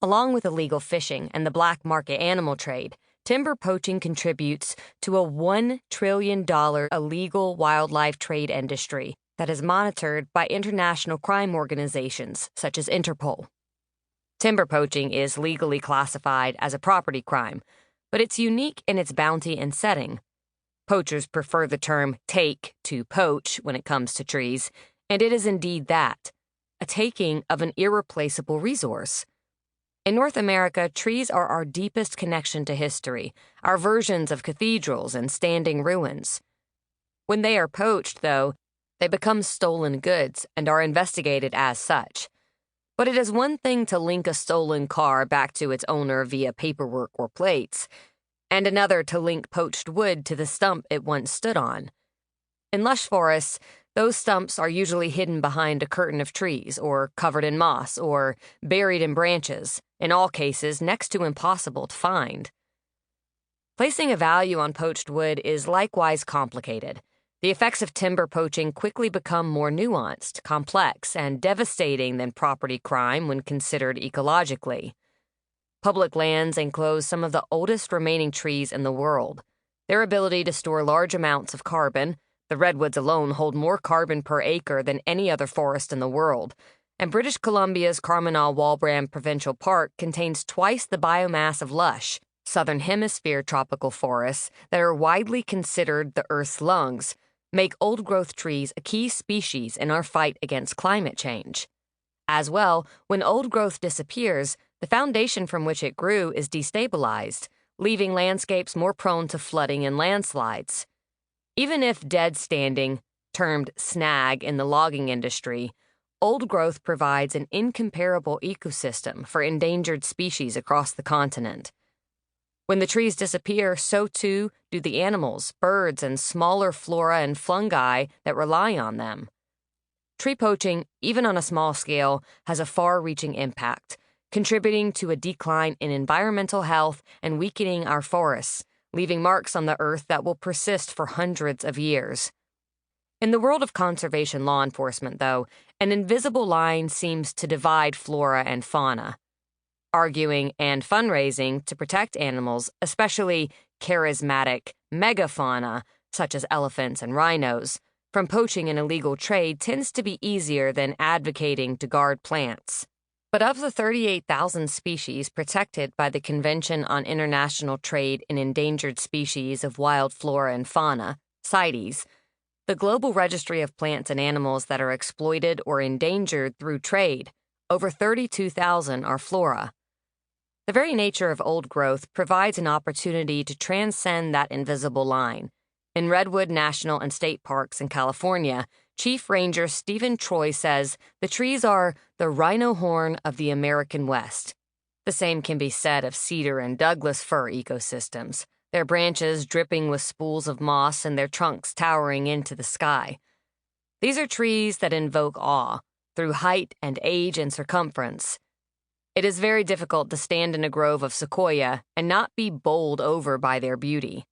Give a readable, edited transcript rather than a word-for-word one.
Along with illegal fishing and the black market animal trade, timber poaching contributes to a $1 trillion illegal wildlife trade industry that is monitored by international crime organizations such as Interpol. Timber poaching is legally classified as a property crime, but it's unique in its bounty and setting. Poachers prefer the term take to poach when it comes to trees, and it is indeed that, a taking of an irreplaceable resource. In North America, trees are our deepest connection to history, our versions of cathedrals and standing ruins. When they are poached, though, they become stolen goods and are investigated as such. But it is one thing to link a stolen car back to its owner via paperwork or plates, and another to link poached wood to the stump it once stood on. In lush forests, those stumps are usually hidden behind a curtain of trees, or covered in moss, or buried in branches, in all cases next to impossible to find. Placing a value on poached wood is likewise complicated. The effects of timber poaching quickly become more nuanced, complex, and devastating than property crime when considered ecologically. Public lands enclose some of the oldest remaining trees in the world. Their ability to store large amounts of carbon, the redwoods alone hold more carbon per acre than any other forest in the world, and British Columbia's Carminal-Walbram Provincial Park contains twice the biomass of lush, Southern Hemisphere tropical forests that are widely considered the Earth's lungs, make old-growth trees a key species in our fight against climate change. As well, when old growth disappears, the foundation from which it grew is destabilized, leaving landscapes more prone to flooding and landslides. Even if dead standing, termed snag in the logging industry, old growth provides an incomparable ecosystem for endangered species across the continent. When the trees disappear, so too do the animals, birds, and smaller flora and fungi that rely on them. Tree poaching, even on a small scale, has a far-reaching impact, contributing to a decline in environmental health and weakening our forests, leaving marks on the earth that will persist for hundreds of years. In the world of conservation law enforcement, though, an invisible line seems to divide flora and fauna. Arguing and fundraising to protect animals, especially charismatic megafauna, such as elephants and rhinos, from poaching and illegal trade tends to be easier than advocating to guard plants. But of the 38,000 species protected by the Convention on International Trade in Endangered Species of Wild Flora and Fauna, CITES, the Global Registry of Plants and Animals that are exploited or endangered through trade, over 32,000 are flora. The very nature of old growth provides an opportunity to transcend that invisible line. In Redwood National and State Parks in California, Chief Ranger Stephen Troy says the trees are the rhino horn of the American West. The same can be said of cedar and Douglas fir ecosystems, their branches dripping with spools of moss and their trunks towering into the sky. These are trees that invoke awe through height and age and circumference. It is very difficult to stand in a grove of sequoia and not be bowled over by their beauty.